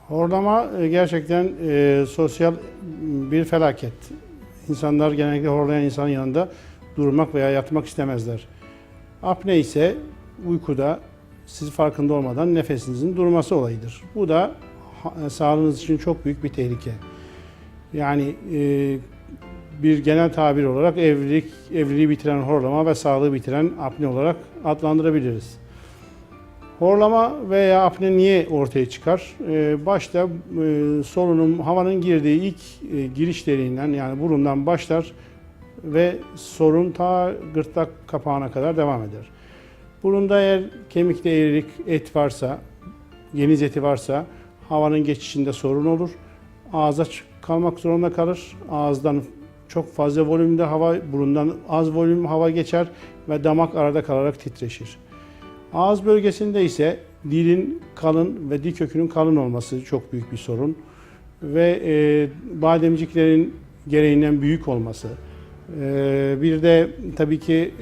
Horlama gerçekten sosyal bir felaket. İnsanlar genellikle horlayan insanın yanında durmak veya yatmak istemezler. Apne ise uykuda siz farkında olmadan nefesinizin durması olayıdır. Bu da sağlığınız için çok büyük bir tehlike. Yani bir genel tabir olarak evliliği bitiren horlama ve sağlığı bitiren apne olarak adlandırabiliriz. Horlama veya apne niye ortaya çıkar? Başta solunum, havanın girdiği ilk giriş deliğinden yani burundan başlar ve sorun ta gırtlak kapağına kadar devam eder. Burunda eğer kemikte eğrilik, et varsa, geniz eti varsa havanın geçişinde sorun olur. Ağza kalmak zorunda kalır. Ağızdan çok fazla volümde hava, burundan az volüm hava geçer ve damak arada kalarak titreşir. Ağız bölgesinde ise dilin kalın ve dil kökünün kalın olması çok büyük bir sorun ve bademciklerin gereğinden büyük olması. Bir de tabii ki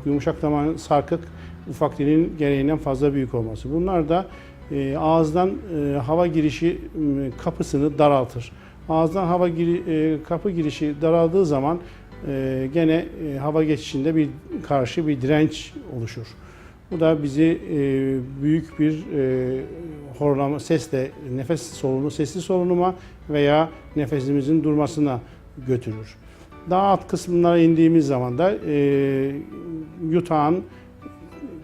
yumuşak damağın sarkık, ufak dilin gereğinden fazla büyük olması. Bunlar da ağızdan hava girişi kapısını daraltır. Ağızdan kapı girişi daraldığı zaman gene hava geçişinde karşı bir direnç oluşur. Bu da bizi büyük bir horlama sesle sesli solunuma veya nefesimizin durmasına götürür. Daha alt kısımlara indiğimiz zaman da yutağın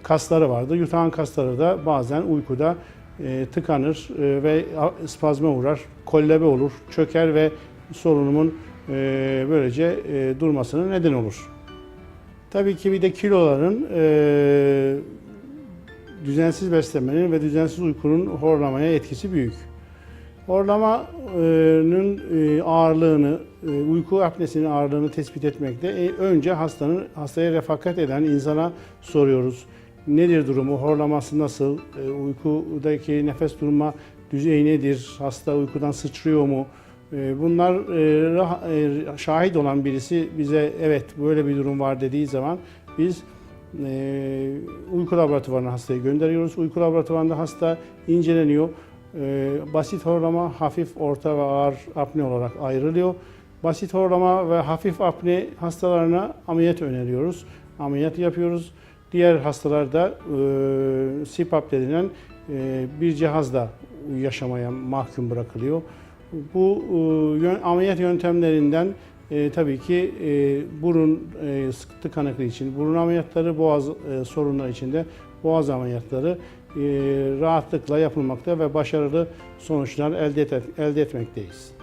kasları vardır. Yutağın kasları da bazen uykuda tıkanır ve spazma uğrar, kollebe olur, çöker ve solunumun böylece durmasına neden olur. Tabii ki bir de kiloların, düzensiz beslenmenin ve düzensiz uykunun horlamaya etkisi büyük. Horlamanın ağırlığını, uyku apnesinin ağırlığını tespit etmekte önce hastaya refakat eden insana soruyoruz. Nedir durumu, horlaması nasıl, uykudaki nefes durma düzeyi nedir, hasta uykudan sıçrıyor mu? Bunlar şahit olan birisi bize evet böyle bir durum var dediği zaman biz uyku laboratuvarına hastayı gönderiyoruz. Uyku laboratuvarında hasta inceleniyor. Basit horlama, hafif, orta ve ağır apne olarak ayrılıyor. Basit horlama ve hafif apne hastalarına ameliyat öneriyoruz. Ameliyat yapıyoruz. Diğer hastalarda CPAP denilen bir cihazla yaşamaya mahkum bırakılıyor. Bu ameliyat yöntemlerinden tabii ki burun tıkanıklığı için, burun ameliyatları, boğaz sorunları için de boğaz ameliyatları rahatlıkla yapılmakta ve başarılı sonuçlar elde etmekteyiz.